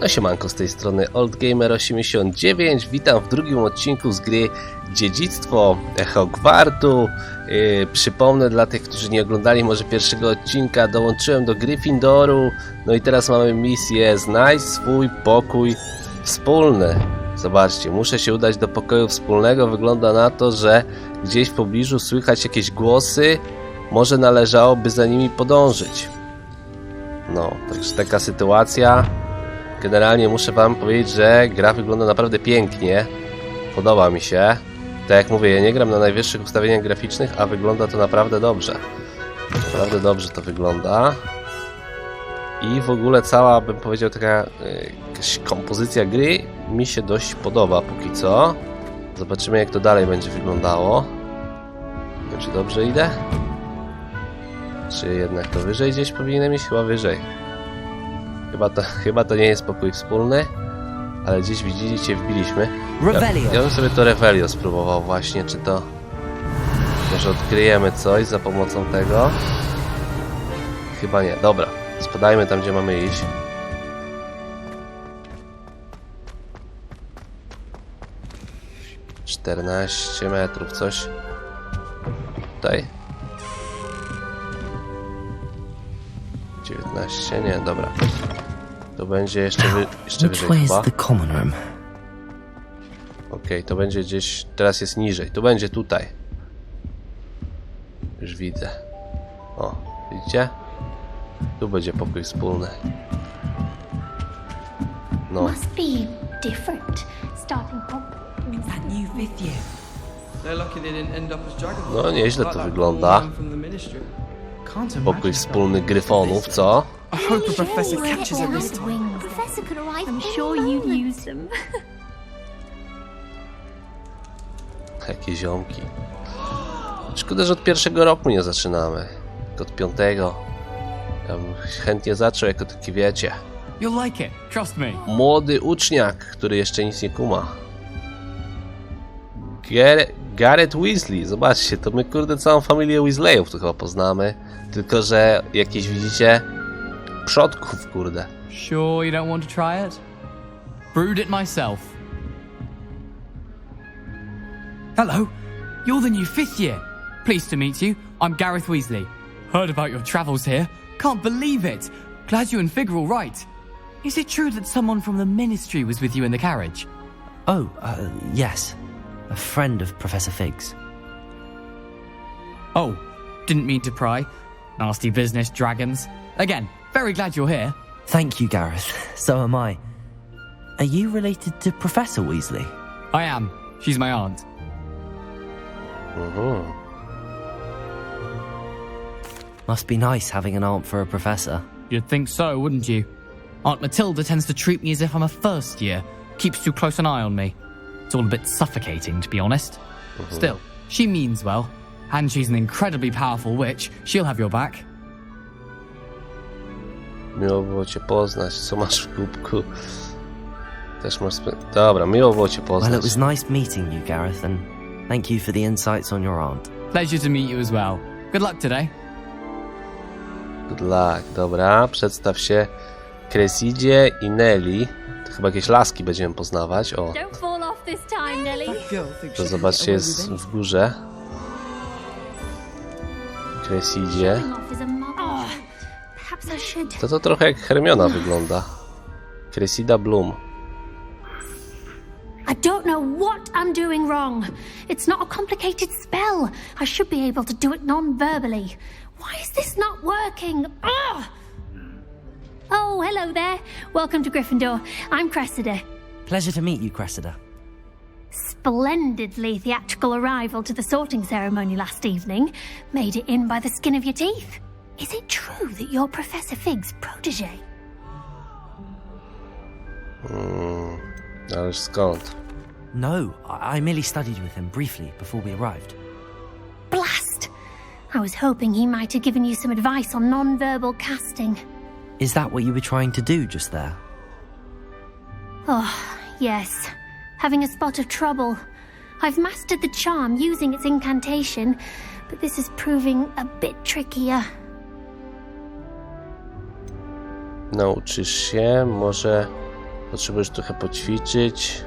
No siemanko, z tej strony oldgamer89. Witam w drugim odcinku z gry Dziedzictwo Hogwartu. Przypomnę dla tych, którzy nie oglądali może pierwszego odcinka, dołączyłem do Gryffindoru. No i teraz mamy misję: znajdź swój pokój wspólny. Zobaczcie, muszę się udać do pokoju wspólnego. Wygląda na to, że gdzieś w pobliżu słychać jakieś głosy. Może należałoby za nimi podążyć. No, także taka sytuacja. Generalnie muszę wam powiedzieć, że gra wygląda naprawdę pięknie. Podoba mi się. Tak jak mówię, ja nie gram na najwyższych ustawieniach graficznych, a wygląda to naprawdę dobrze. Naprawdę dobrze to wygląda. I w ogóle cała, bym powiedział, taka jakaś kompozycja gry mi się dość podoba póki co. Zobaczymy, jak to dalej będzie wyglądało. Nie wiem, czy dobrze idę? Czy jednak to wyżej gdzieś powinienem iść? Chyba wyżej. Chyba to nie jest pokój wspólny, ale gdzieś widzicie, wbiliśmy. Ja bym sobie to Revelio spróbował właśnie, czy to... Może odkryjemy coś za pomocą tego? Chyba nie. Dobra, spadajmy tam, gdzie mamy iść. $14 metrów, coś. Tutaj. 19, nie, dobra. To będzie jeszcze wyżej chyba. Okej, to będzie gdzieś... Teraz jest niżej. To będzie tutaj. Już widzę. O, widzicie? Tu będzie pokój wspólny. No. No, nieźle to wygląda. Pokój wspólny gryfonów, co? I hope the professor catches it this time. Professor could arrive. I'm sure you'd use them. Jakie ziomki. Szkoda, że od pierwszego roku nie zaczynamy. Tylko od 5. Ja bym chętnie zaczął jako taki, wiecie, You'll like it, trust me. młody uczniak, który jeszcze nic nie kuma. Gareth Weasley, zobaczcie, to my kurde całą familię Weasleyów tu chyba poznamy. Tylko, że jakieś widzicie przodków, kurde. Sure you don't want to try it? Brewed it myself. Hello, you're the new 5th year. Pleased to meet you. I'm Gareth Weasley. Heard about your travels here. Can't believe it. Glad you and Fig are all right. Is it true that someone from the Ministry was with you in the carriage? Oh, yes. A friend of Professor Fig's. Oh, didn't mean to pry. Nasty business, dragons. Again, very glad you're here. Thank you, Gareth. So am I. Are you related to Professor Weasley? I am. She's my aunt. Must be nice having an aunt for a professor. You'd think so, wouldn't you? Aunt Matilda tends to treat me as if I'm a first year. Keeps too close an eye on me. It's all a bit suffocating, to be honest. Still, she means well. And she's an incredibly powerful witch. She'll have your back. Miło było cię poznać. Co masz w kubku? Też masz... Dobra, miło było cię poznać. Well, it was nice meeting you, Gareth, and thank you for the insights on your aunt. Pleasure to meet you as well. Good luck today. Good luck. Dobra, przedstaw się. Cressidzie i Nelly. To chyba jakieś laski będziemy poznawać. O, Don't fall off this time, Nelly. to zobaczcie, jest w górze. Cressidzie. Perhaps I should. To trochę jak Hermiona wygląda. Cressida Bloom. I don't know what I'm doing wrong. It's not a complicated spell. I should be able to do it non-verbally. Why is this not working? Ugh! Oh, hello there. Welcome to Gryffindor. I'm Cressida. Pleasure to meet you, Cressida. Splendidly theatrical arrival to the sorting ceremony last evening. Made it in by the skin of your teeth. Is it true that you're Professor Fig's protege? Ależ skąd? No, I merely studied with him briefly before we arrived. Blast! I was hoping he might have given you some advice on non-verbal casting. Is that what you were trying to do just there? Oh, yes. Having a spot of trouble. I've mastered the charm using its incantation, but this is proving a bit trickier. Nauczysz się, może Potrzebujesz trochę poćwiczyć.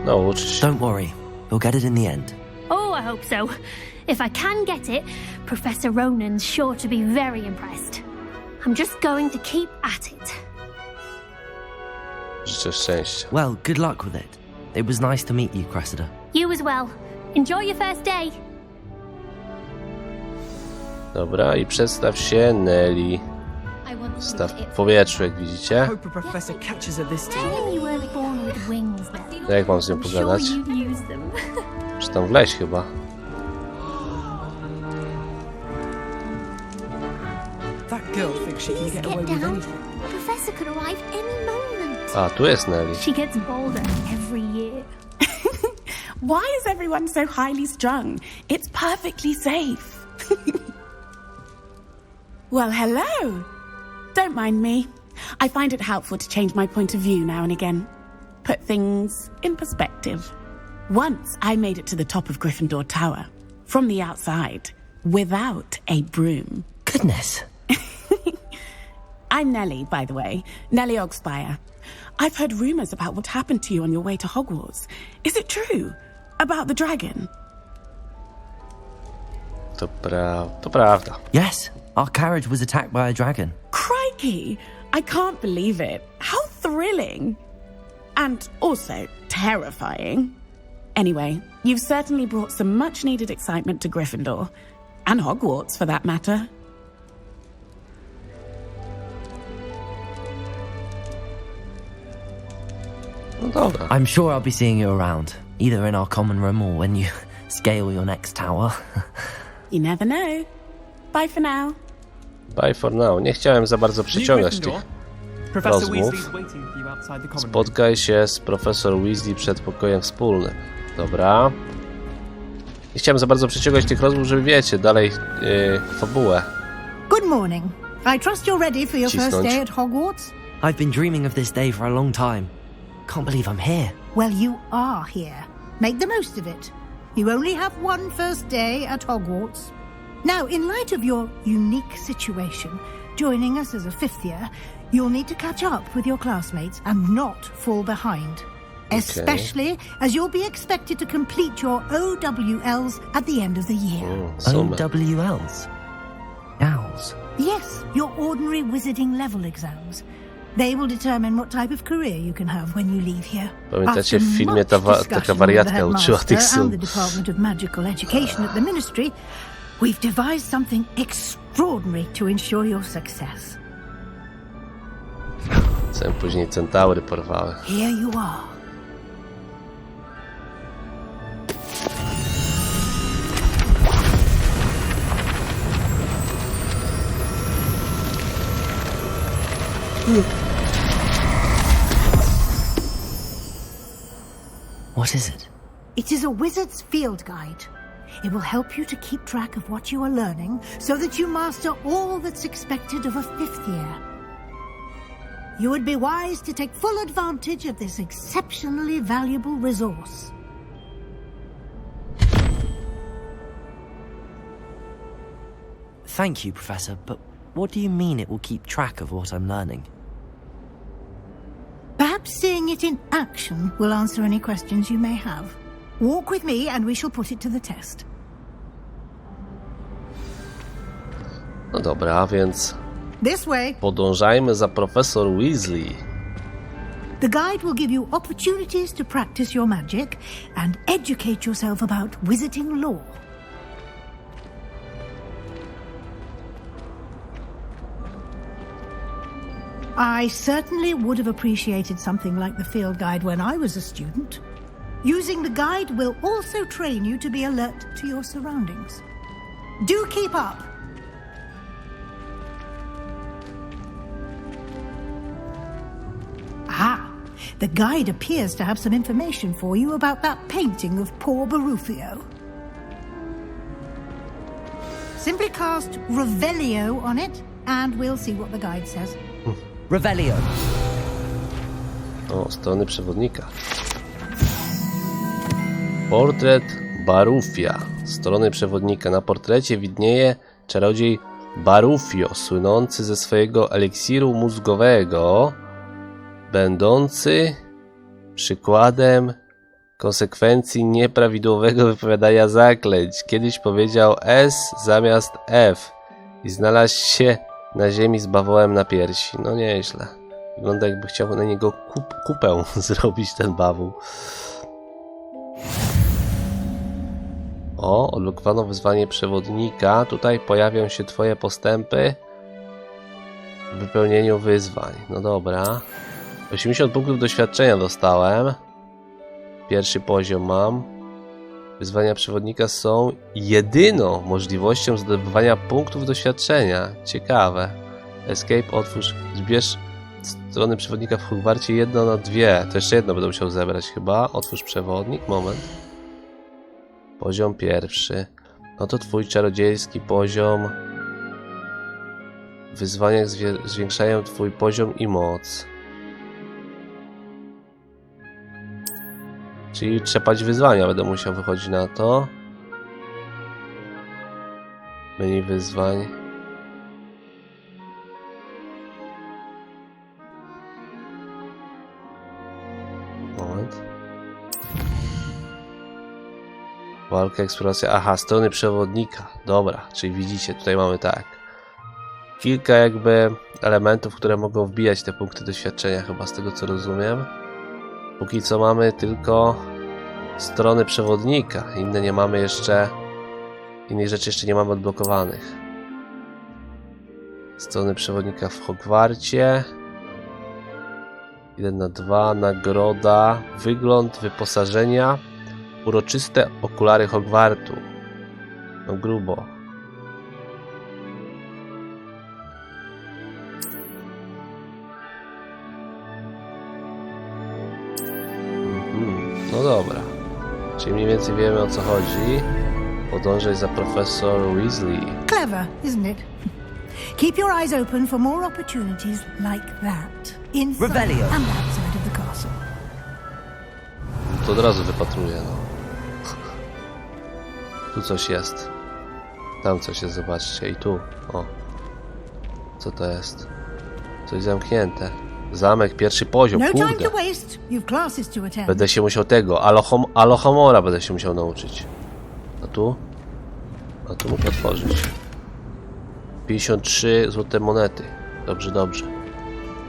No, uczyć się. Don't worry, you'll get it in the end. Oh, I hope so. If I can get it, Professor Ronan's sure to be very impressed. I'm just going to keep at it. Życzę szczęścia. Well, good luck with it. It was nice to meet you, Cressida. You as well. Enjoy your first day. Dobra, i przedstaw się Nelly. Staw w powietrzu, jak widzicie. Hope a professor catches her this time. Tell him you weren't born with wings, then. Jak mam z nią I'm sure pogadać? you've used them. Czy tam wleź chyba? That girl thinks she can Please get away get with down. anything. Professor could arrive any moment. A, tu jest Nelly. She gets bolder every year. Why is everyone so highly strung? It's perfectly safe. Well, hello. Don't mind me. I find it helpful to change my point of view now and again. Put things in perspective. Once I made it to the top of Gryffindor Tower, from the outside, without a broom. Goodness. I'm Nelly, by the way. Nelly Ogspire. I've heard rumors about what happened to you on your way to Hogwarts. Is it true? About the dragon? To prawda. Yes, our carriage was attacked by a dragon. Crikey! I can't believe it. How thrilling! And also terrifying. Anyway, you've certainly brought some much-needed excitement to Gryffindor. And Hogwarts, for that matter. No dobra. I'm sure I'll be seeing you around, either in our common room or when you scale your next tower. You never know. Bye for now. Bye for now. Nie chciałem za bardzo przyciągać tych Professor rozmów. Weasley's waiting for you outside the common room. Spotkaj się z profesor Weasley przed pokojem wspólnym. Dobra. Nie chciałem za bardzo przyciągać tych rozmów, żeby wiecie, dalej fabułę. Good morning. I trust you're ready for your first Cisnąć. day at Hogwarts? I've been dreaming of this day for a long time. Can't believe I'm here. Well, you are here. Make the most of it. You only have one first day at Hogwarts. Now, in light of your unique situation, joining us as a fifth year, you'll need to catch up with your classmates and not fall behind. Especially as you'll be expected to complete your OWLs at the end of the year. Sumę. OWLs. Owls. Yes, your ordinary wizarding level exams. They will determine what type of career you can have when you leave here. Pamiętacie, w After filmie much taka discussion wariatka with the uczyła tych headmaster sum. and the Department of Magical Education at the Ministry, we've devised something extraordinary to ensure your success. Co później centaury porwały. Here you are. What is it? It is a wizard's field guide. It will help you to keep track of what you are learning so that you master all that's expected of a fifth year. You would be wise to take full advantage of this exceptionally valuable resource. Thank you, Professor, but what do you mean it will keep track of what I'm learning? Perhaps seeing it in action will answer any questions you may have. Walk with me and we shall put it to the test. No dobra, więc This way. podążajmy za profesor Weasley. The guide will give you opportunities to practice your magic and educate yourself about wizarding lore. I certainly would have appreciated something like the field guide when I was a student. Using the guide will also train you to be alert to your surroundings. Do keep up! Ah, the guide appears to have some information for you about that painting of poor Barufio. Simply cast Revelio on it, and we'll see what the guide says. Revelio. O, strony przewodnika. Portret Barufia. Strony przewodnika. Na portrecie widnieje czarodziej Barufio, słynący ze swojego eliksiru mózgowego, będący przykładem konsekwencji nieprawidłowego wypowiadania zaklęć. Kiedyś powiedział S zamiast F i znalazł się na ziemi z bawołem na piersi. No nieźle. Wygląda, jakby chciał na niego kupę zrobić, ten bawół. O, odblokowano wyzwanie przewodnika. Tutaj pojawią się twoje postępy w wypełnieniu wyzwań. No dobra. 80 punktów doświadczenia dostałem. Pierwszy poziom mam. Wyzwania przewodnika są jedyną możliwością zdobywania punktów doświadczenia. Ciekawe. Escape, otwórz, zbierz strony przewodnika w Hogwarcie 1 na 2. To jeszcze jedno będę musiał zebrać chyba. Otwórz przewodnik, moment. Poziom pierwszy. No to twój czarodziejski poziom. W wyzwaniach zwiększają twój poziom i moc. Czyli trzepać wyzwania będę musiał, wychodzić na to. Menu wyzwań. Moment. Walka, eksploracja. Aha, strony przewodnika. Dobra, czyli widzicie, tutaj mamy tak. Kilka jakby elementów, które mogą wbijać te punkty doświadczenia, chyba z tego co rozumiem. Póki co mamy tylko strony przewodnika. Inne nie mamy jeszcze. Innych rzeczy jeszcze nie mamy odblokowanych. Strony przewodnika w Hogwarcie. 1 na 2. Nagroda. Wygląd wyposażenia. Uroczyste okulary Hogwartu. No grubo. No dobra. Czyli mniej więcej wiemy, o co chodzi. Podążaj za profesor Weasley. Clever, isn't it? Keep your eyes open for more opportunities like that. Inside Rebellion. and outside of the castle. To od razu wypatruję, no. Tu coś jest. Tam coś jest, zobaczcie. I tu. O. Co to jest? Coś zamknięte. Zamek, pierwszy poziom, No time kurde. to waste. You've classes to attend. Będę się musiał tego. Alohomora będę się musiał nauczyć. A tu? A tu mógł otworzyć. 53 złote monety. Dobrze, dobrze.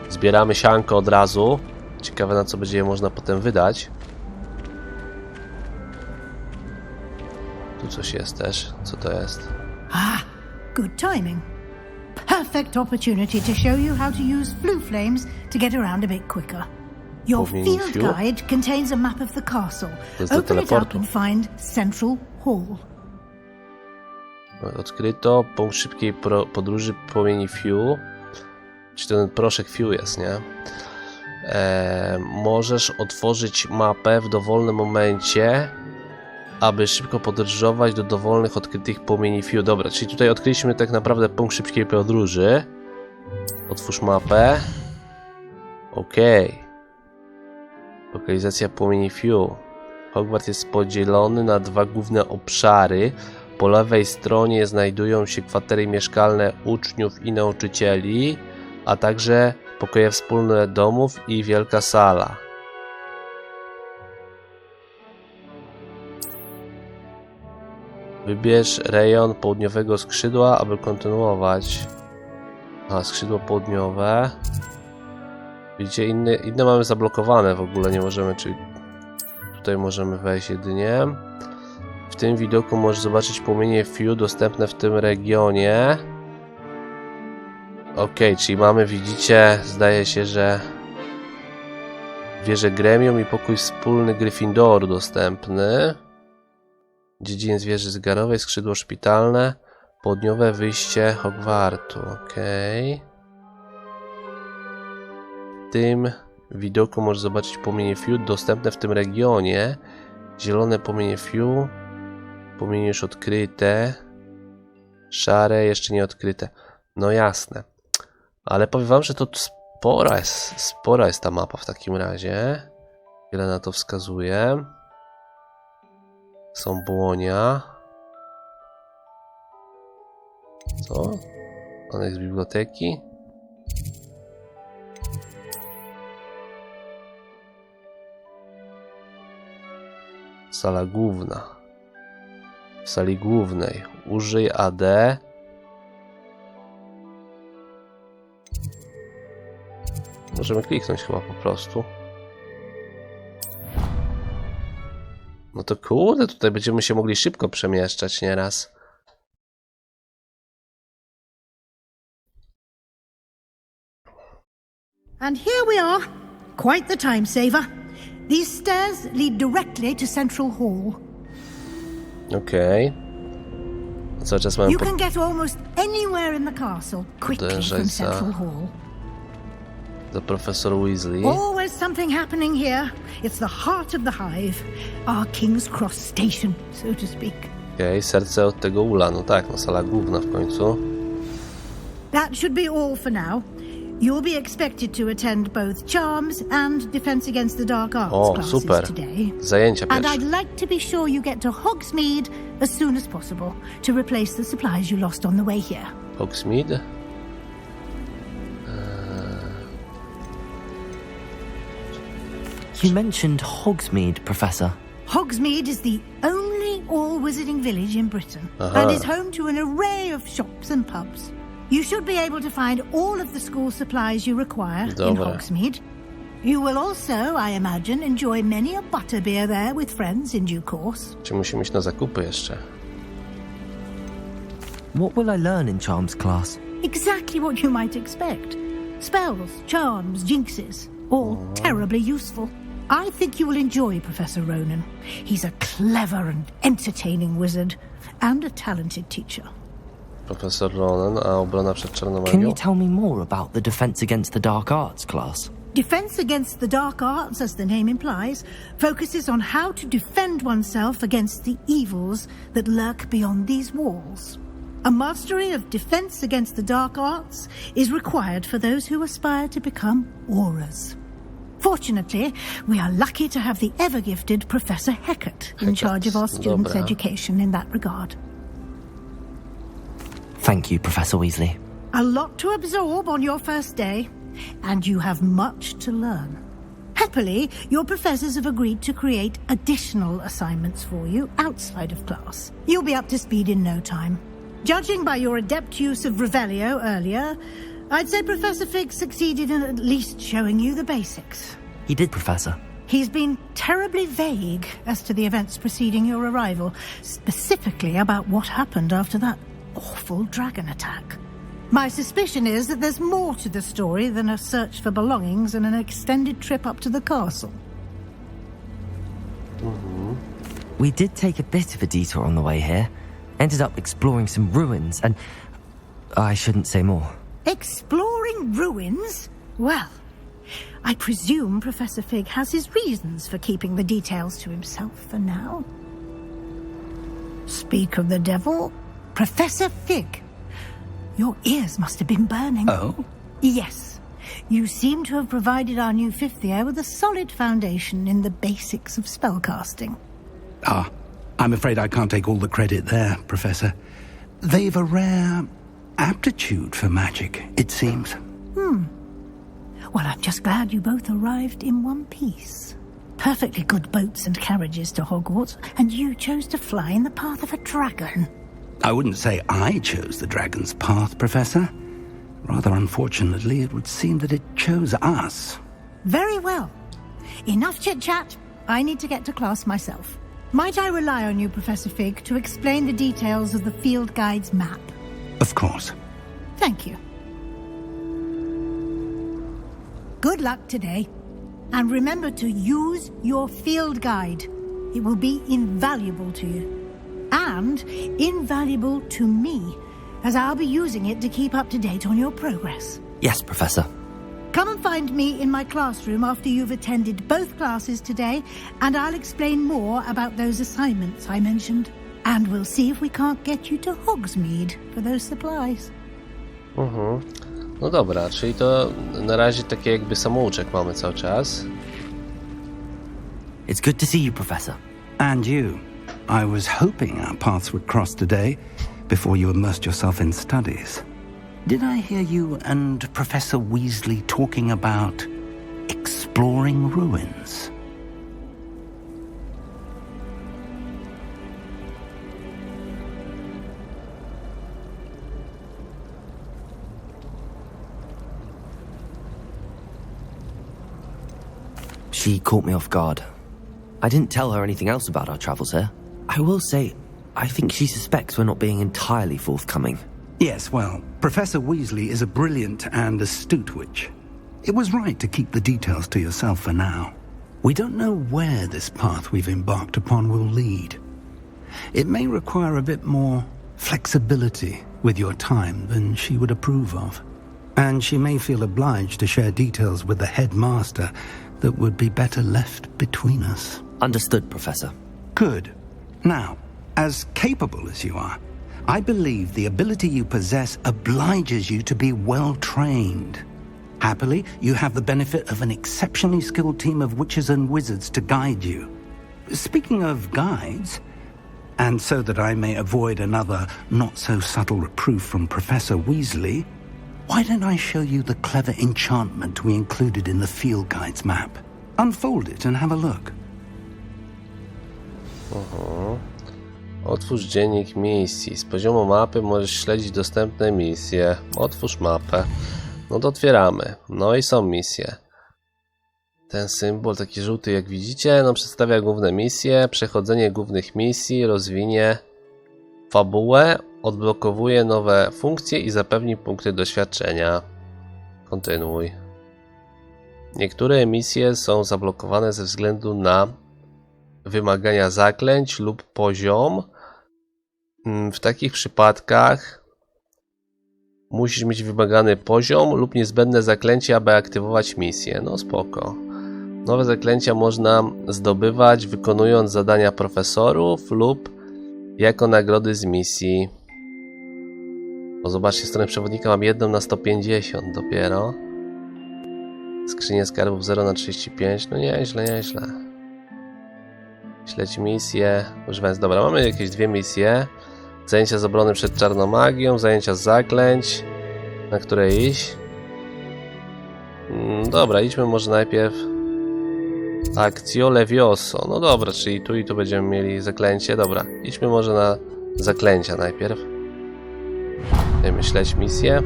Zbieramy sianko od razu. Ciekawe, na co będzie je można potem wydać. Tu coś jest też. Co to jest? Good timing. Perfect opportunity to show you how to use flue flames to get around a bit quicker. Your Powinien field fuel? guide contains a map of the castle. To jest do Open it up teleportu. and find Central Hall. Odkryto punkt szybkiej podróży płomieni Few. Czy ten proszek Few jest, nie? Możesz otworzyć mapę w dowolnym momencie, aby szybko podróżować do dowolnych odkrytych płomieni Few. Dobra, czyli tutaj odkryliśmy tak naprawdę punkt szybkiej podróży. Otwórz mapę. Okej. Lokalizacja płomieni Few. Hogwart jest podzielony na 2 główne obszary. Po lewej stronie znajdują się kwatery mieszkalne uczniów i nauczycieli, a także pokoje wspólne domów i wielka sala. Wybierz rejon południowego skrzydła, aby kontynuować. A, skrzydło południowe. Widzicie, inne mamy zablokowane w ogóle, nie możemy, czyli tutaj możemy wejść jedynie. W tym widoku możesz zobaczyć płomienie Few dostępne w tym regionie. Ok, czyli mamy, widzicie, zdaje się, że wieżę gremium i pokój wspólny Gryffindoru dostępny. Dziedziniec wieży zegarowej, skrzydło szpitalne, południowe wyjście Hogwartu. Ok. W tym widoku możesz zobaczyć płomienie Few dostępne w tym regionie. Zielone płomienie Few. Płomienie już odkryte. Szare jeszcze nie odkryte. No jasne. Ale powiem wam, że to spora jest ta mapa w takim razie. Wiele na to wskazuje. Są błonia. Co? Aneks biblioteki. Sala główna. W sali głównej użyj AD. Możemy kliknąć chyba po prostu. No to kurde, tutaj będziemy się mogli szybko przemieszczać nieraz. And here we are. Quite the time saver. These stairs lead directly to Central Hall. Okej. Cały czas mamy You can get almost anywhere in the castle quickly Uderzaj from za- Central Hall. do profesor Weasley. Always something happening here. It's the heart of the hive. Our King's Cross station, so to speak. Okej, serce od tego ula. No tak, no sala główna w końcu. That should be all for now. You'll be expected to attend both Charms and Defense Against the Dark Arts O, classes super. today. Zajęcia And pierwsze. I'd like to be sure you get to Hogsmeade as soon as possible to replace the supplies you lost on the way here. Hogsmeade. You mentioned Hogsmeade, Professor. Hogsmeade is the only all-wizarding village in Britain and is home to an array of shops and pubs. You should be able to find all of the school supplies you require in Dobra. Hogsmeade. You will also, I imagine, enjoy many a butterbeer there with friends in due course. Czy musimy iść na zakupy jeszcze? What will I learn in Charms class? Exactly what you might expect. Spells, charms, jinxes, all terribly useful. I think you will enjoy Professor Ronan. He's a clever and entertaining wizard and a talented teacher. Profesor Ronan, a obrona przed czarną Can you magią? tell me more about the Defense Against the Dark Arts class? Defense Against the Dark Arts, as the name implies, focuses on how to defend oneself against the evils that lurk beyond these walls. A mastery of Defense Against the Dark Arts is required for those who aspire to become Aurors. Fortunately, we are lucky to have the ever-gifted Professor Hecat in charge of our students' Dobra. education in that regard. Thank you, Professor Weasley. A lot to absorb on your first day, and you have much to learn. Happily, your professors have agreed to create additional assignments for you outside of class. You'll be up to speed in no time. Judging by your adept use of Revelio earlier, I'd say Professor Fig succeeded in at least showing you the basics. He did, Professor. He's been terribly vague as to the events preceding your arrival, specifically about what happened after that awful dragon attack. My suspicion is that there's more to the story than a search for belongings and an extended trip up to the castle. We did take a bit of a detour on the way here. Ended up exploring some ruins and... I shouldn't say more. Exploring ruins? Well, I presume Professor Fig has his reasons for keeping the details to himself for now. Speak of the devil, Professor Fig. Your ears must have been burning. Oh? Yes. You seem to have provided our new fifth year with a solid foundation in the basics of spellcasting. Ah, I'm afraid I can't take all the credit there, Professor. They've a rare aptitude for magic, it seems. Well, I'm just glad you both arrived in one piece. Perfectly good boats and carriages to Hogwarts, and you chose to fly in the path of a dragon. I wouldn't say I chose the dragon's path, Professor. Rather unfortunately, it would seem that it chose us. Very well. Enough chit-chat. I need to get to class myself. Might I rely on you, Professor Fig, to explain the details of the field guide's map? Of course. Thank you. Good luck today. And remember to use your field guide. It will be invaluable to you. And invaluable to me, as I'll be using it to keep up to date on your progress. Yes, Professor. Come and find me in my classroom after you've attended both classes today, and I'll explain more about those assignments I mentioned. And we'll see if we can't get you to Hogsmeade for those supplies. No dobra, czyli to na razie takie jakby samouczek mamy cały czas. It's good to see you, Professor. And you. I was hoping our paths would cross today before you immersed yourself in studies. Did I hear you and Professor Weasley talking about exploring ruins? She caught me off guard. I didn't tell her anything else about our travels here. I will say, I think she suspects we're not being entirely forthcoming. Yes, well, Professor Weasley is a brilliant and astute witch. It was right to keep the details to yourself for now. We don't know where this path we've embarked upon will lead. It may require a bit more flexibility with your time than she would approve of. And she may feel obliged to share details with the headmaster that would be better left between us. Understood, Professor. Good. Now, as capable as you are, I believe the ability you possess obliges you to be well trained. Happily, you have the benefit of an exceptionally skilled team of witches and wizards to guide you. Speaking of guides, and so that I may avoid another not-so-subtle reproof from Professor Weasley, why don't I show you the clever enchantment we included in the field guide's map? Unfold it and have a look. Otwórz dziennik misji. Z poziomu mapy możesz śledzić dostępne misje. Otwórz mapę. No to otwieramy. No i są misje. Ten symbol, taki żółty jak widzicie, no przedstawia główne misje. Przechodzenie głównych misji rozwinie fabułę, odblokowuje nowe funkcje i zapewni punkty doświadczenia. Kontynuuj. Niektóre misje są zablokowane ze względu na wymagania zaklęć lub poziom. W takich przypadkach musisz mieć wymagany poziom lub niezbędne zaklęcie, aby aktywować misję. No spoko. Nowe zaklęcia można zdobywać wykonując zadania profesorów lub jako nagrody z misji. O, zobaczcie, stronę przewodnika mam 1 na 150 dopiero. Skrzynię skarbów 0 na 35. No nieźle, nieźle. Śledź misję. Używając. Dobra, mamy jakieś dwie misje. Zajęcia z obrony przed czarną magią, zajęcia z zaklęć. Na które iść? Dobra, idźmy może najpierw Actio Levioso. No dobra, czyli tu i tu będziemy mieli zaklęcie. Dobra, idźmy może na zaklęcia najpierw. Dajmy śledź misję.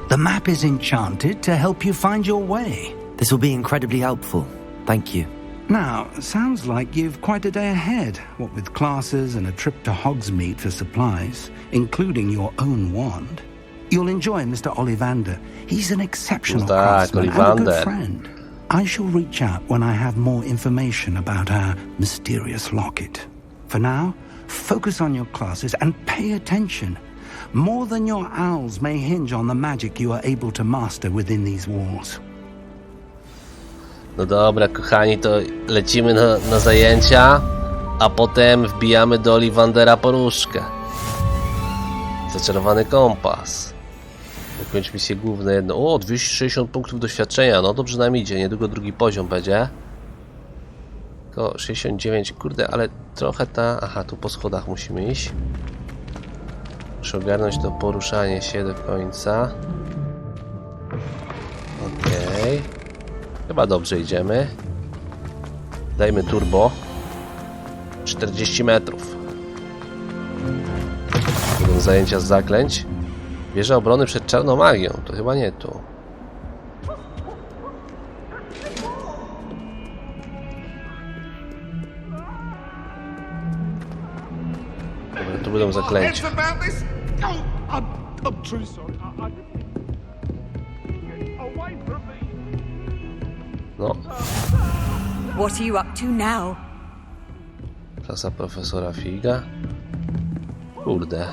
The map is enchanted to help you find your way. This will be incredibly helpful. Thank you. Now, sounds like you've quite a day ahead, what with classes and a trip to Hogsmeade for supplies, including your own wand. You'll enjoy Mr. Ollivander. He's an exceptional craftsman and a good friend. I shall reach out when I have more information about our mysterious locket. For now, focus on your classes and pay attention. More than your owls may hinge on the magic you are able to master within these walls. No dobra, kochani, to lecimy na zajęcia, a potem wbijamy do Ollivandera poruszkę. Zaczarowany kompas. Ukończ misję główne jedno. O, 260 punktów doświadczenia. No dobrze nam idzie, niedługo drugi poziom będzie. Tylko 69, kurde, ale trochę ta... Aha, tu po schodach musimy iść. Muszę ogarnąć to poruszanie się do końca. Okej. Chyba dobrze idziemy. Dajmy turbo. 40 metrów. Będą zajęcia z zaklęć. Wieża obrony przed czarną magią. To chyba nie tu. Dobra, tu będą zaklęcia. No. What are you up to now? Klasa profesora Figa. Kurde.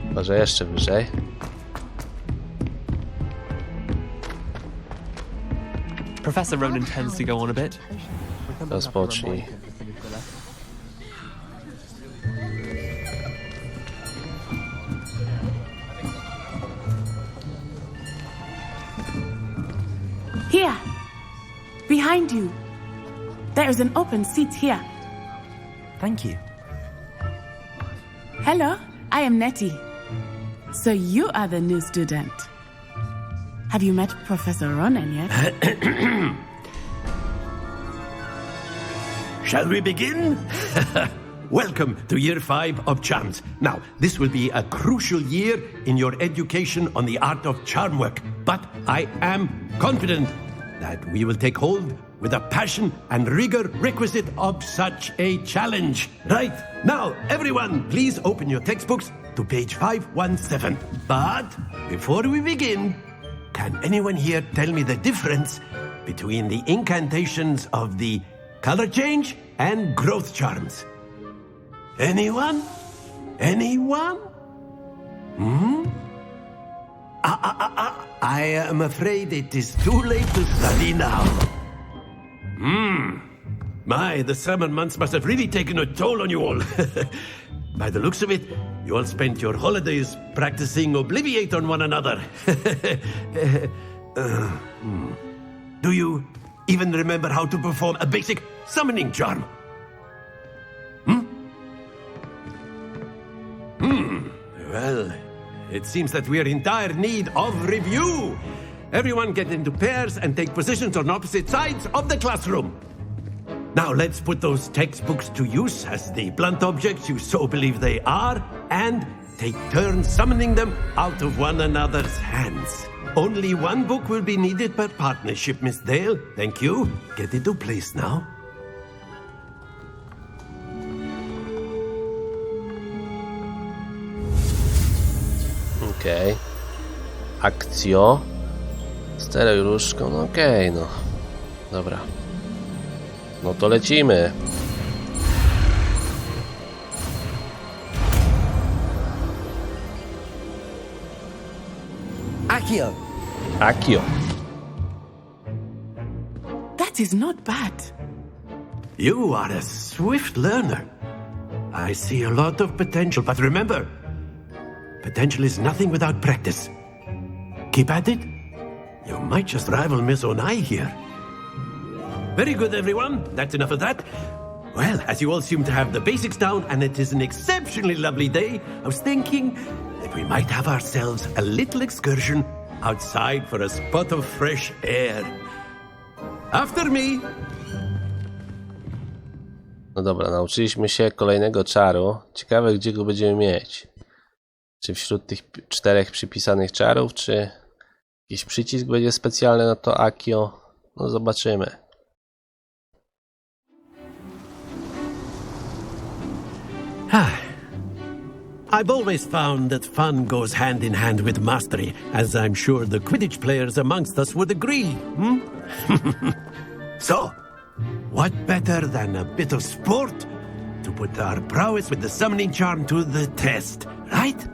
Chyba, że jeszcze wyżej. Professor Ronan tends to go on a bit. Rozpocznij. Here, behind you. There is an open seat here. Thank you. Hello, I am Nettie. So you are the new student. Have you met Professor Ronan yet? Shall we begin? Welcome to Year 5 of Charms. Now, this will be a crucial year in your education on the art of charm work, but I am confident that we will take hold with the passion and rigor requisite of such a challenge. Right, now, everyone, please open your textbooks to page 517. But before we begin, can anyone here tell me the difference between the incantations of the color change and growth charms? Anyone? Anyone? I am afraid it is too late to study now. My, the summer months must have really taken a toll on you all. By the looks of it, you all spent your holidays practicing Obliviate on one another. Do you even remember how to perform a basic summoning charm? Well, it seems that we are in dire need of review. Everyone get into pairs and take positions on opposite sides of the classroom. Now let's put those textbooks to use as the blunt objects you so believe they are, and take turns summoning them out of one another's hands. Only one book will be needed per partnership, Miss Dale. Thank you. Get into place now. Okej. Akcjo. Steruj różdżką, no okej, no. Dobra. No to lecimy. Accio! Akio. That is not bad. You are a swift learner. I see a lot of potential, but remember, potential is nothing without practice. Keep at it. You might just rival Miss Onai here. Very good, everyone. That's enough of that. Well, as you all seem to have the basics down, and it is an exceptionally lovely day, I was thinking that we might have ourselves a little excursion outside for a spot of fresh air. After me. No dobra, nauczyliśmy się kolejnego czaru. Ciekawe, gdzie go będziemy mieć. Czy wśród tych 4 przypisanych czarów, czy jakiś przycisk będzie specjalny na to Akio? No zobaczymy. I've always found that fun goes hand in hand with mastery, as I'm sure the Quidditch players amongst us would agree. So, what better than a bit of sport to put our prowess with the summoning charm to the test, right?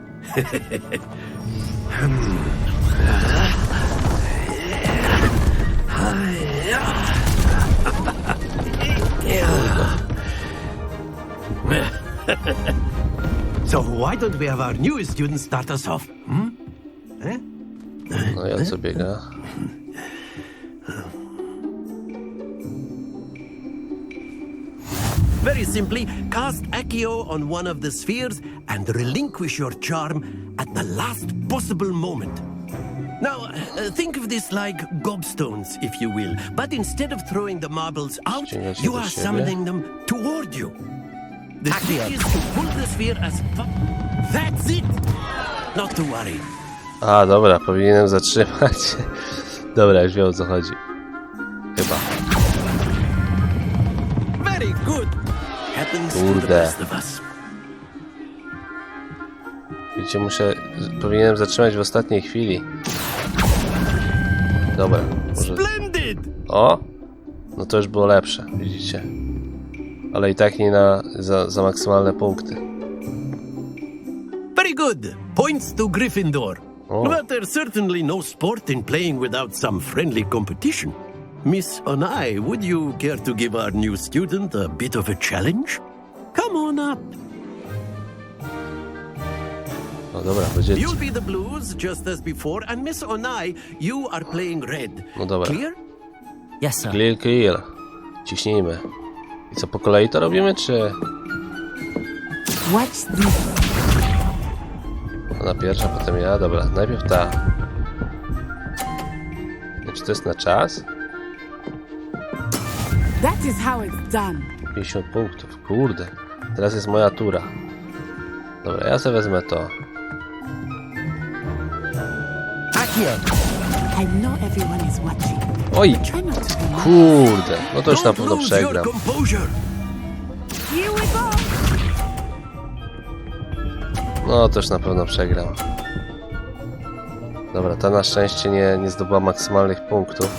So why don't we have our newest student start us off? No i o co biega? Very simply, cast Accio on one of the spheres and relinquish your charm at the last possible moment. Now, think of this like gobstones, if you will, but instead of throwing the marbles out, you are summoning them toward you. The trick is to pull the sphere as far... That's it! Not to worry. A, dobra, powinienem zatrzymać. Dobra, już wiem, o co chodzi. Chyba. Very good. Happens to the Kurde. best of us. Widzicie, powinienem zatrzymać w ostatniej chwili. Dobra, może... Splendid! O! No to już było lepsze, widzicie. Ale i tak nie za maksymalne punkty. Very good. Points to Gryffindor. Oh. But there's certainly no sport in playing without some friendly competition. Miss Onai, would you care to give our new student a bit of a challenge? Come on up. No dobra, będzie... You'll be the blues, just as before, and Miss Onai, you are playing red. No dobra. Clear? Yes, sir. Clear. Ciśnijmy. I co, po kolei to robimy, czy... Watch this. Ona pierwsza, potem ja. Dobra, najpierw ta. Czy to jest na czas? That is how it's done. 50 punktów, kurde. Teraz jest moja tura. Dobra, ja sobie wezmę to. I know everyone is watching. Oj! Try not to be loud. Kurde, no to już na pewno Don't lose your przegram. composure. Here we go. No to już na pewno przegram. Dobra, ta na szczęście nie zdobyła maksymalnych punktów.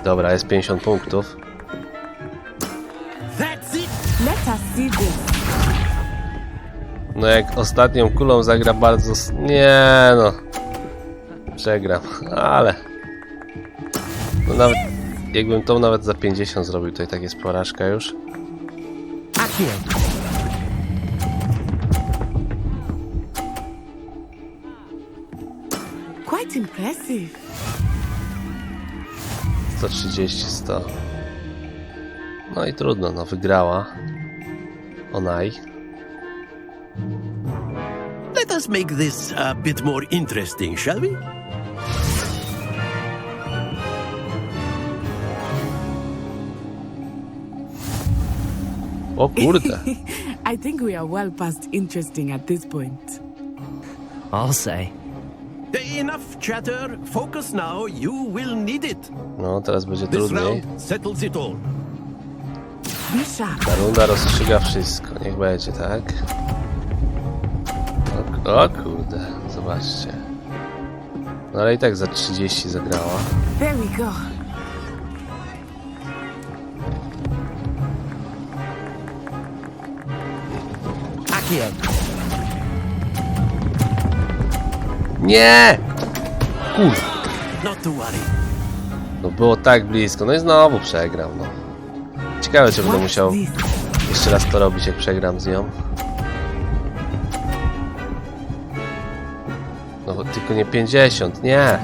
Dobra, jest 50 punktów. That's it. Let us see this. No jak ostatnią kulą zagra bardzo... Nie no. Przegram, ale... No nawet... Jakbym to nawet za 50 zrobił, to i tak jest porażka już. Quite impressive. 130, 100. No i trudno, no wygrała. Onaj. Let us make this a bit more interesting, shall we? O kurde. I think we are well past interesting at this point. I'll say. Enough chatter. Focus now. You will need it. No, teraz będzie This trudniej. round settles it all. Be sharp. Ta runda rozstrzyga wszystko. Niech będzie, tak? O kurde, zobaczcie. No ale i tak za 30 zagrała. There we go. Nie! Kurde. Not to worry. No było tak blisko. No i znowu przegram, no. Ciekawe, czy będę musiał jeszcze raz to robić, jak przegram z nią. No bo tylko nie 50, nie!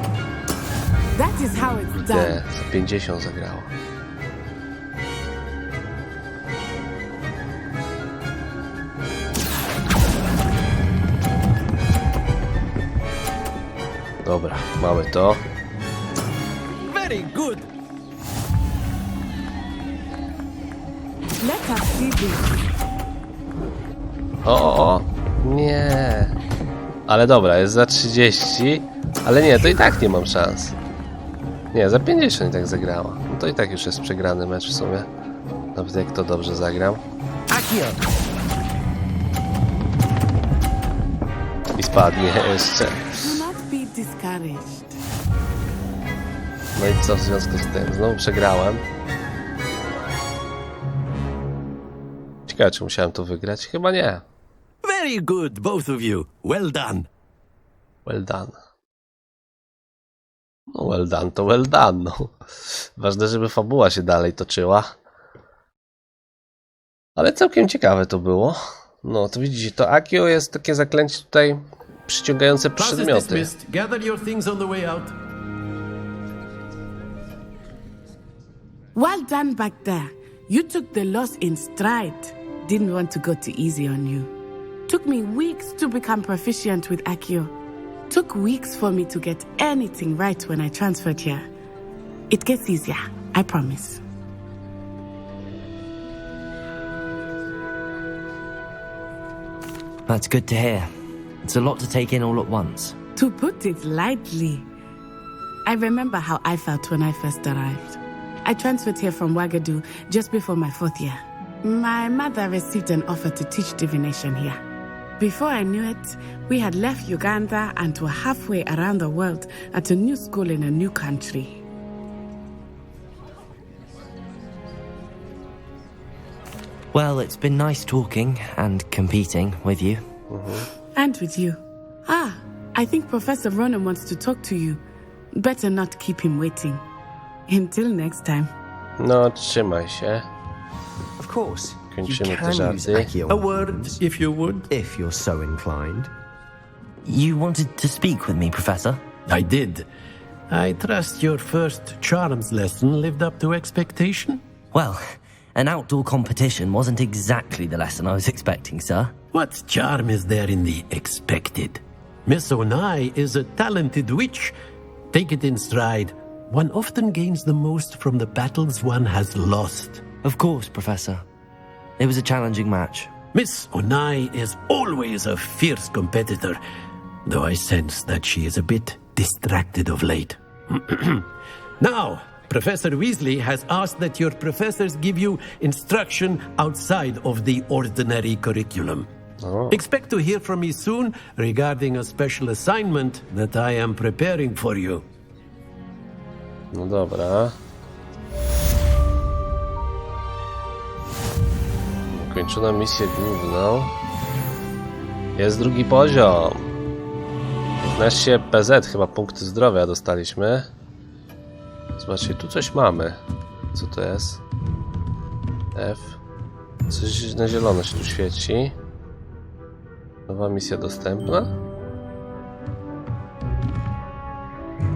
That is how it's Nie, done. za 50 zagrała. Dobra, mamy to. Very good. Let us see this. O, nie. Ale dobra, jest za 30. Ale nie, to i tak nie mam szans. Nie, za 50 i tak zagrała. No to i tak już jest przegrany mecz w sumie. Nawet jak to dobrze zagram. I spadnie jeszcze. Do not be discouraged. No i co w związku z tym? Znowu przegrałem. Ciekawe, czy musiałem to wygrać? Chyba nie. Very good, both of you. Well done. Well done. No well done to well done, no. Ważne, żeby fabuła się dalej toczyła. Ale całkiem ciekawe to było. No, to widzicie, to Accio jest takie zaklęcie tutaj przyciągające Class is przedmioty. dismissed. Gather your things on the way out. Well done back there. You took the loss in stride. Didn't want to go too easy on you. Took me weeks to become proficient with Accio. Took weeks for me to get anything right when I transferred here. It gets easier, I promise. That's good to hear. It's a lot to take in all at once. To put it lightly, I remember how I felt when I first arrived. I transferred here from Wagadu just before my 4th year. My mother received an offer to teach divination here. Before I knew it, we had left Uganda and were halfway around the world at a new school in a new country. Well, it's been nice talking and competing with you. And with you. Ah, I think Professor Ronan wants to talk to you. Better not keep him waiting. Until next time. No, trzymaj się. Of course, you Kończymy te can use żarty. Accio. A word, if you would. If you're so inclined. You wanted to speak with me, Professor? I did. I trust your first charms lesson lived up to expectation? Well, an outdoor competition wasn't exactly the lesson I was expecting, sir. What charm is there in the expected? Miss Onai is a talented witch. Take it in stride. One often gains the most from the battles one has lost. Of course, Professor. It was a challenging match. Miss Onai is always a fierce competitor, though I sense that she is a bit distracted of late. Now, Professor Weasley has asked that your professors give you instruction outside of the ordinary curriculum. Oh. Expect to hear from me soon regarding a special assignment that I am preparing for you. No dobra. Ukończono misję główną. Jest drugi poziom. 15 PZ, chyba punkty zdrowia dostaliśmy. Zobaczcie, tu coś mamy. Co to jest? F. Coś na zielono się tu świeci. Nowa misja dostępna.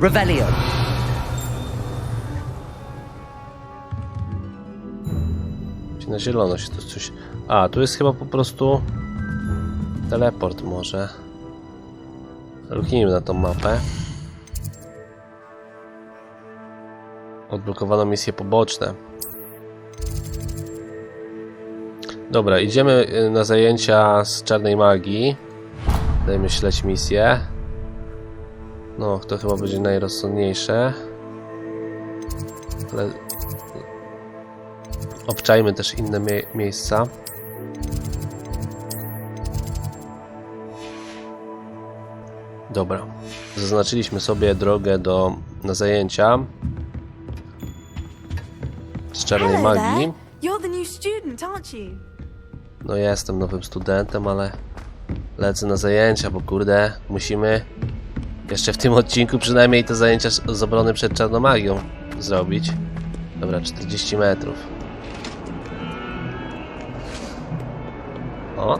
Revelio. Na zielono się tu coś... A, tu jest chyba po prostu... Teleport może. Luknijmy na tą mapę. Odblokowano misje poboczne. Dobra, idziemy na zajęcia z czarnej magii. Dajmy śledź misję. No, to chyba będzie najrozsądniejsze. Ale... Obczajmy też inne miejsca. Dobra. Zaznaczyliśmy sobie drogę na zajęcia z czarnej magii. You're the new student, aren't you? No jestem nowym studentem, ale lecę na zajęcia, bo kurde, musimy jeszcze w tym odcinku przynajmniej te zajęcia z obrony przed czarną magią zrobić. Dobra, 40 metrów. O.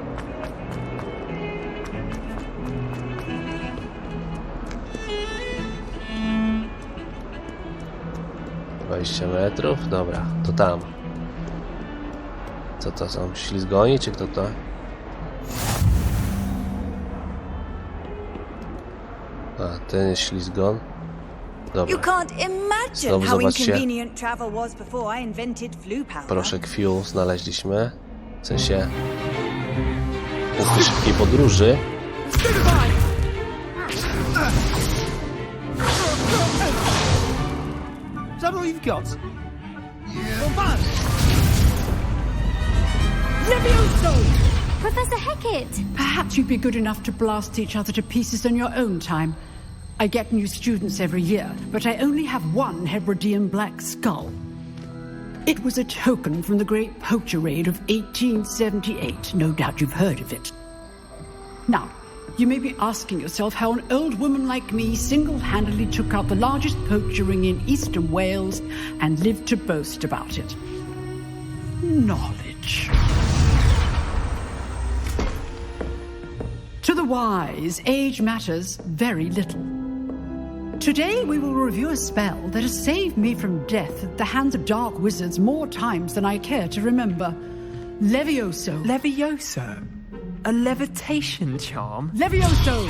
metrów, dobra, to tam. Co to są? Ślizgoni, czy kto to? A, ten jest ślizgon. Dobra. You can't imagine Znowu how zobaczcie. inconvenient travel was before I invented flu powder. Proszek fuel znaleźliśmy. W sensie punkty szybkiej podróży. Is that all you've got? Levioso! Professor Hecat! Perhaps you'd be good enough to blast each other to pieces in your own time. I get new students every year, but I only have one Hebridean black skull. It was a token from the Great Poacher Raid of 1878. No doubt you've heard of it. Now, you may be asking yourself how an old woman like me single-handedly took out the largest poacher ring in eastern Wales and lived to boast about it. Knowledge. To the wise, age matters very little. Today we will review a spell that has saved me from death at the hands of dark wizards more times than I care to remember. Levioso. Levioso? A levitation charm? Levioso!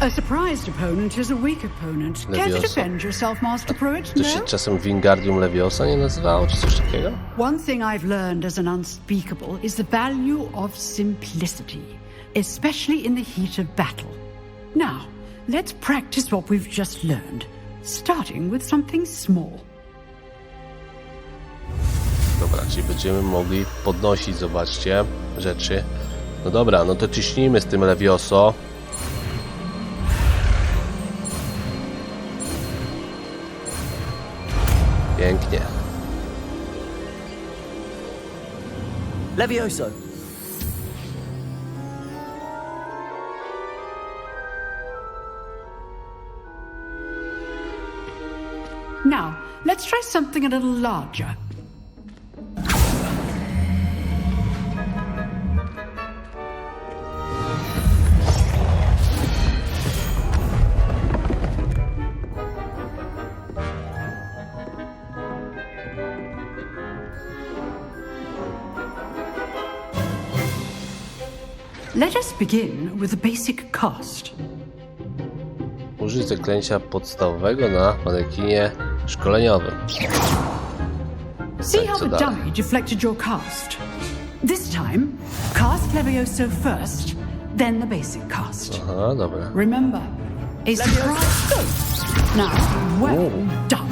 A surprised opponent is a weak opponent. Care to defend yourself, Master Pruitt? To się czasem Wingardium Leviosa nie nazywało, czy coś takiego? One thing I've learned as an unspeakable is the value of simplicity, especially in the heat of battle. Now, let's practice what we've just learned, starting with something small. Dobra, czyli będziemy mogli podnosić, zobaczcie, rzeczy. No dobra, no to ciśnijmy z tym Levioso. Pięknie. Levioso. Now, let's try something a little larger. Let us begin with the basic cast. Użyć zaklęcia podstawowego na manekinie szkoleniowym. See how the dummy deflected your cast. This time, cast Levioso first, then the basic cast. Aha, dobra. Remember, a surprise. Now, well done.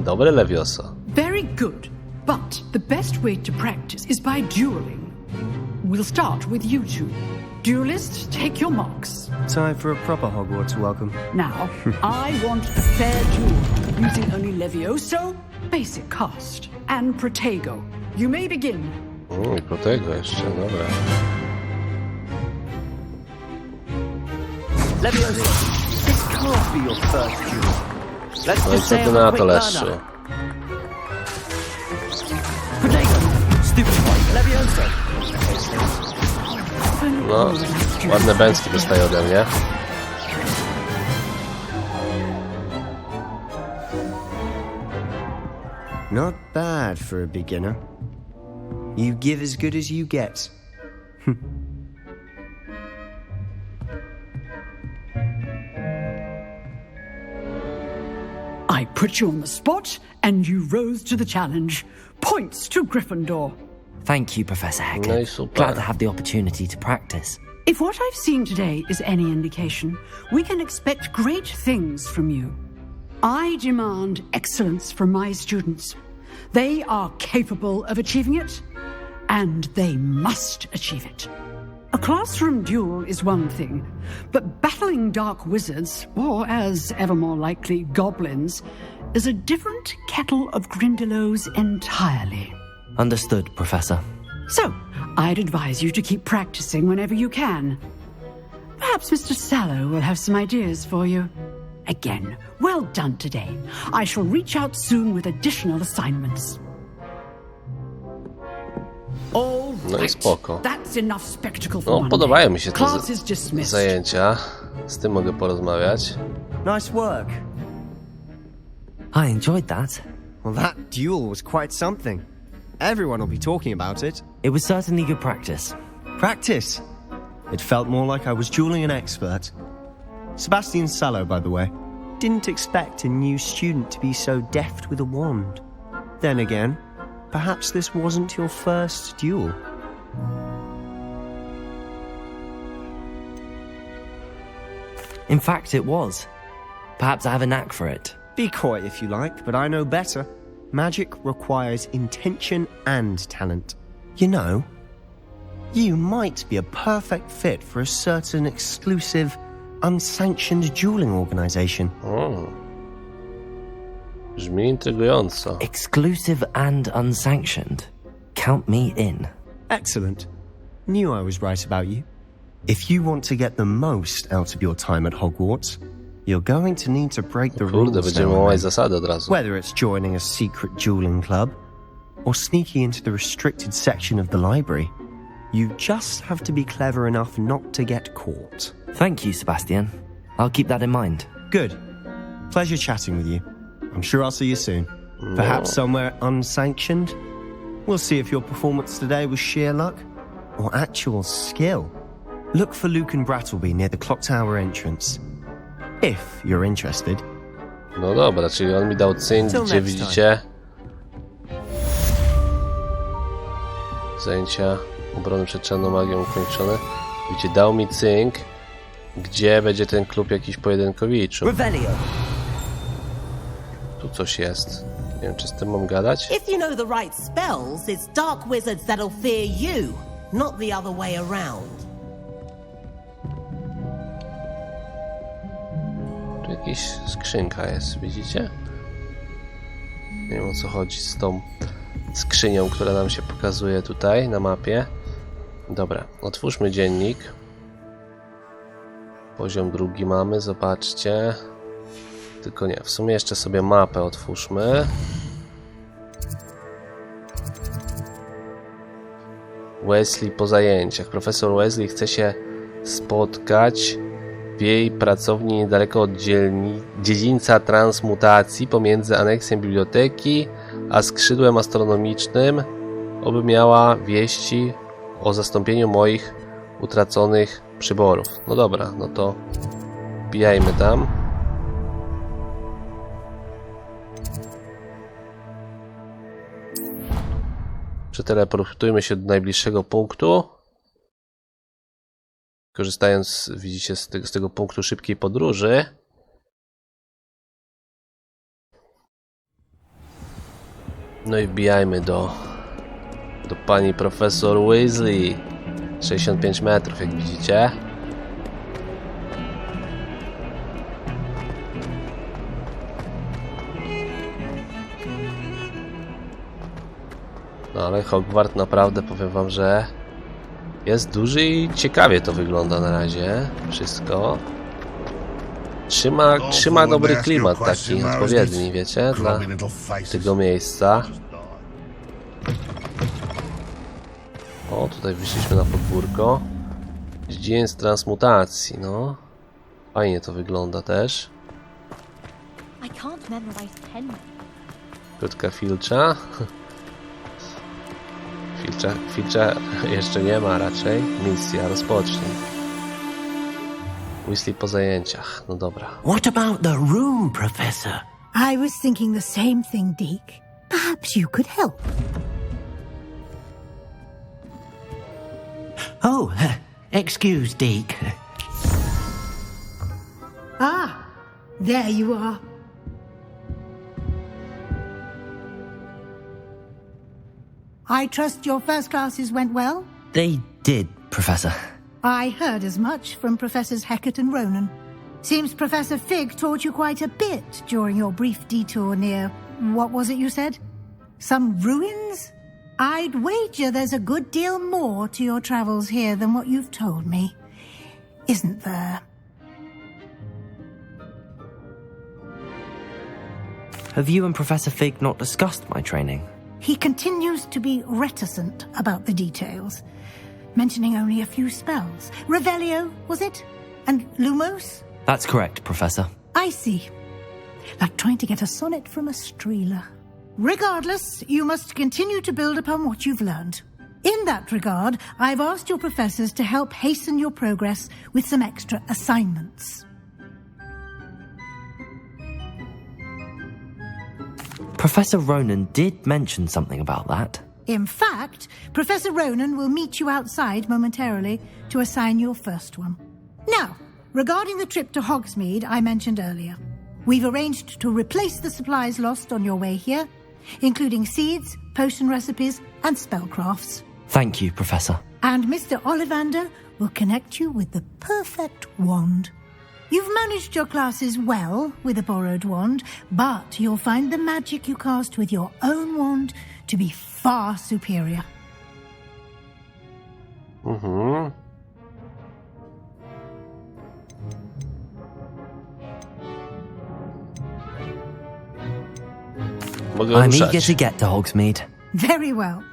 Dobre Levioso. Very good, but the best way to practice is by dueling. We'll start with you two. Duelists, take your marks. Time for a proper Hogwarts welcome. Now, I want a fair duel, using only Levioso, basic cast, and Protego. You may begin. I Protego jeszcze, dobra. Levioso, this can't be your first duel. Let's No i just co say ty I'm a na quick to, learner. Leszczu? Protego, stupid fight. Levioso. No, ładne bęcki dostaje ode mnie. Not bad for a beginner. You give as good as you get. I put you on the spot, and you rose to the challenge. Points to Gryffindor. Thank you, Professor No i Hecker. super. Glad to have the opportunity to practice. If what I've seen today is any indication, we can expect great things from you. I demand excellence from my students. They are capable of achieving it, and they must achieve it. A classroom duel is one thing, but battling dark wizards, or as ever more likely, goblins, is a different kettle of Grindylows entirely. Understood, Professor. So, I'd advise you to keep practicing whenever you can. Perhaps Mr. Sallow will have some ideas for you. Again, well done today. I shall reach out soon with additional assignments. All No i right. spoko. That's enough spectacle for No, one podobają day. mi się te Class is dismissed. zajęcia. Z tym mogę porozmawiać. Nice work. I enjoyed that. Well, that duel was quite something. Everyone will be talking about it. It was certainly good practice. Practice. It felt more like I was dueling an expert. Sebastian Sallow, by the way, didn't expect a new student to be so deft with a wand. Then again, perhaps this wasn't your first duel. In fact, it was. Perhaps I have a knack for it. Be coy if you like, but I know better. Magic requires intention and talent. You know, you might be a perfect fit for a certain exclusive, unsanctioned dueling organization. Brzmi intrygująco. Exclusive and unsanctioned. Count me in. Excellent. Knew I was right about you. If you want to get the most out of your time at Hogwarts, you're going to need to break the Kurde, rules będziemy now and łamać then. zasady od razu. Whether it's joining a secret dueling club or sneaking into the restricted section of the library, you just have to be clever enough not to get caught. Thank you, Sebastian. I'll keep that in mind. Good. Pleasure chatting with you. I'm sure I'll see you soon. Perhaps somewhere unsanctioned. We'll see if your performance today was sheer luck or actual skill. Look for Luke and Brattleby near the clock tower entrance. If you're interested. No dobra, czyli on mi dał cynk, Till gdzie next widzicie zajęcia obrony przed czarną magią ukończone. Widzicie, dał mi cynk, gdzie będzie ten klub jakiś pojedynkowiczów. Tu coś jest. Nie wiem, czy z tym mam gadać? If you know the right spells, it's dark wizards that'll fear you, not the other way around. Tu jakaś skrzynka jest, widzicie? Nie wiem, o co chodzi z tą skrzynią, która nam się pokazuje tutaj na mapie. Dobra, otwórzmy dziennik. Poziom drugi mamy, zobaczcie. Tylko nie, w sumie jeszcze sobie mapę otwórzmy. Wesley po zajęciach. Profesor Wesley chce się spotkać w jej pracowni niedaleko od dziedzińca transmutacji pomiędzy aneksem biblioteki a skrzydłem astronomicznym Oby miała wieści o zastąpieniu moich utraconych przyborów. No dobra, no to wbijajmy tam. Przeteleportujmy się do najbliższego punktu. Korzystając, widzicie, z tego punktu szybkiej podróży. No i wbijajmy do pani profesor Weasley. 65 metrów, jak widzicie. No ale Hogwart naprawdę, powiem wam, że jest duży i ciekawie to wygląda na razie. Wszystko. Trzyma dobry klimat, taki odpowiedni, wiecie, dla tego miejsca. O, tutaj wyszliśmy na podwórko. Dziedzictwo transmutacji, no. Fajnie to wygląda też. Krótka filcza. Filcza jeszcze nie ma raczej. Misja, rozpocznij. Weasley po zajęciach, no dobra. What about the room, Professor? I was thinking the same thing, Deke. Perhaps you could help. Oh, excuse, Deke. Ah, there you are. I trust your first classes went well? They did, Professor. I heard as much from Professors Hecat and Ronan. Seems Professor Fig taught you quite a bit during your brief detour near, what was it you said? Some ruins? I'd wager there's a good deal more to your travels here than what you've told me. Isn't there? Have you and Professor Fig not discussed my training? He continues to be reticent about the details, mentioning only a few spells. Revelio, was it? And Lumos? That's correct, Professor. I see. Like trying to get a sonnet from a streeler. Regardless, you must continue to build upon what you've learned. In that regard, I've asked your professors to help hasten your progress with some extra assignments. Professor Ronan did mention something about that. In fact, Professor Ronan will meet you outside momentarily to assign your first one. Now, regarding the trip to Hogsmeade I mentioned earlier, we've arranged to replace the supplies lost on your way here, including seeds, potion recipes, and spellcrafts. Thank you, Professor. And Mr. Ollivander will connect you with the perfect wand. You've managed your classes well with a borrowed wand, but you'll find the magic you cast with your own wand to be far superior. I'm eager to get to Hogsmeade. Very well.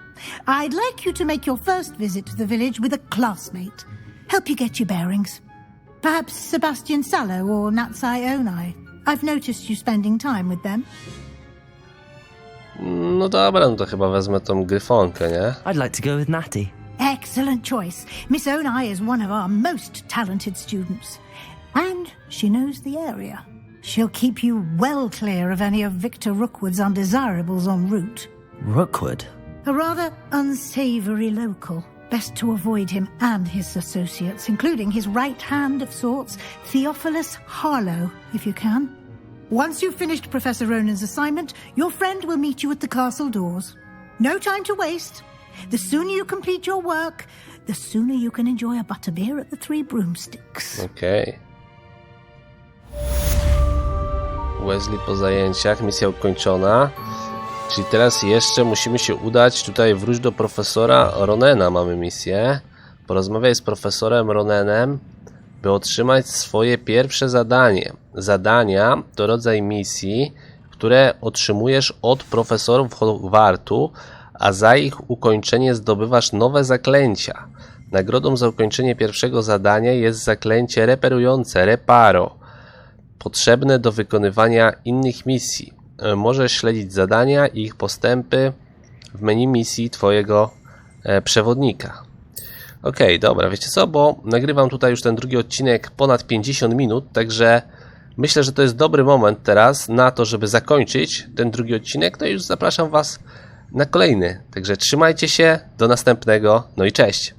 I'd like you to make your first visit to the village with a classmate. Help you get your bearings. Perhaps Sebastian Sallow or Natsai Onai. I've noticed you spending time with them. No dobra, no to chyba wezmę tą gryfonkę, nie? I'd like to go with Natty. Excellent choice. Miss Onai is one of our most talented students. And she knows the area. She'll keep you well clear of any of Victor Rookwood's undesirables en route. Rookwood? A rather unsavory local. Best to avoid him and his associates, including his right hand of sorts, Theophilus Harlow, if you can. Once you've finished Professor Ronan's assignment, your friend will meet you at the castle doors. No time to waste. The sooner you complete your work, the sooner you can enjoy a butterbeer at the Three Broomsticks. Okej. Weasley po zajęciach, misja ukończona. Czyli teraz jeszcze musimy się udać, tutaj wróć do profesora Ronena, mamy misję. Porozmawiaj z profesorem Ronenem, by otrzymać swoje pierwsze zadanie. Zadania to rodzaj misji, które otrzymujesz od profesorów Hogwartu, a za ich ukończenie zdobywasz nowe zaklęcia. Nagrodą za ukończenie pierwszego zadania jest zaklęcie reperujące, reparo, potrzebne do wykonywania innych misji. Możesz śledzić zadania i ich postępy w menu misji twojego przewodnika. Okej, dobra, wiecie co, bo nagrywam tutaj już ten drugi odcinek ponad 50 minut, także myślę, że to jest dobry moment teraz na to, żeby zakończyć ten drugi odcinek. No i już zapraszam Was na kolejny. Także trzymajcie się, do następnego, no i cześć!